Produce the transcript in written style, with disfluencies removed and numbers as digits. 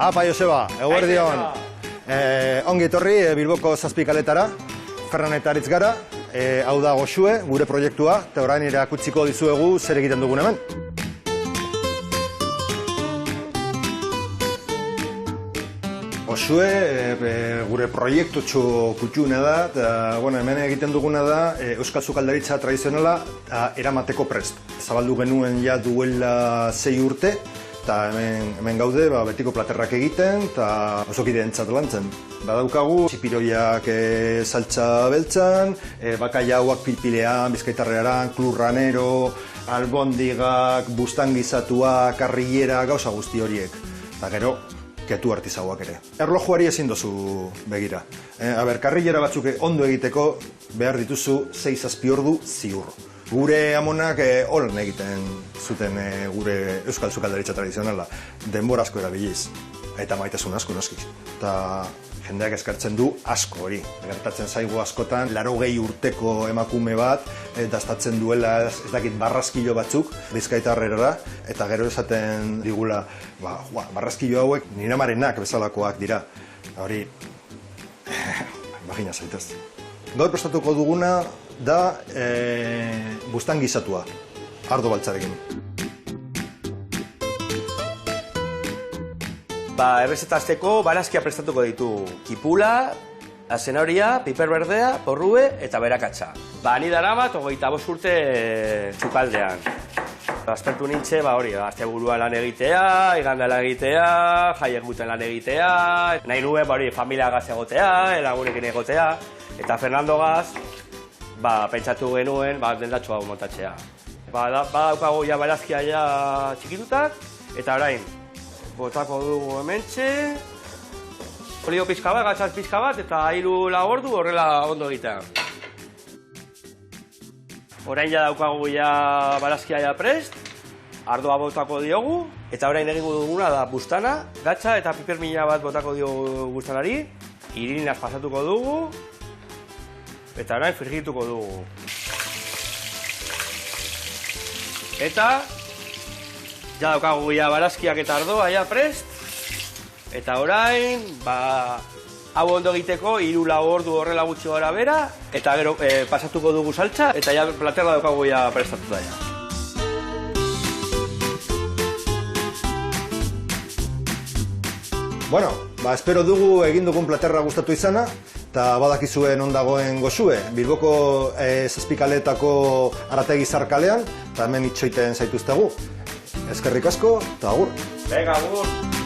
Apa, Joseba, eguerdion. Ongi etorri Bilboko Zazpikaletara, Ferran eta Aritz gara, hau da Goxue, gure proiektua, eta orain erakutsiko dizuegu zer egiten dugun hemen. Goxue, gure proiektutxo kutxune da, eta hemen egiten duguna da euskal sukaldaritza tradizionala eramateko prest. Zabaldu genuen ja duela 6 urte, eta hemen gaude betiko platerrak egiten eta osokideentzat lantzen. Badaukagu txipiroiak saltza beltzan, bakailauak pilpilean, bizkaitarrearan, klurranero, albondigak, bustangizatua, karrillera, gauza guzti horiek. Eta gero, ketu artizauak ere. Erlojuari ezin dozu begira. Karrillera batzuk ondo egiteko behar dituzu 6-7 ordu ziur. Gure amonak holan egiten zuten gure euskal sukaldaritza tradizionala, denbora asko erabiliz, eta maitasun asko noski. Eta jendeak eskartzen du asko hori. Gertatzen zaigu askotan, 80 urteko emakume bat, dastatzen duela ez dakit barraskilo batzuk, bizkaitarrera, eta gero esaten digula, barraskilo hauek nire amarenak bezalakoak dira. Hori, imagina zaitez. Gaur prestatuko duguna da bustangizatua, ardo baltzarekin. Errezetazteko barazkia prestatuko ditu kipula, zanahoria, piper berdea, porrue eta berakatza. Ni daramat 25 urte sukaldean. Aspertu nintxe, asteburua lan egitea, iganda lan egitea, jaiek guten lan egitea, nahi nuen familia gaz egotea, lagunekin egotea, eta Fernando Gaz pentsatu genuen dendatxo hau montatzea. Badaukagu ja barazkia ja txikitutak, eta orain botako dugu hementxe, olio pixka bat, gatzaz pixka bat, eta 3-4 ordu horrela ondo egitea. Orain ja daukagu ja barazkia ja prest, ardoa botako diogu, eta orain egingo duguna da bustana, gatza eta pipermila bat botako diogu bustanari, irininaz pasatuko dugu, eta orain frigituko dugu. Eta ja daukagu ja barazkiak eta ardoa ja prest, eta orain hau ondo egiteko 3-4 ordu horrela gutxi gara bera, eta gero pasatuko dugu saltza, eta ja platerra daukagu ja prestatuta ja. Bueno, espero dugu egin dugun platerra gustatu izana, eta badakizuen ondagoen Goxue, Bilboko Zazpikaletako Arategi Zarkalean, eta hemen itxoiten zaituztegu. Eskerrik asko, eta agur. Venga, agur!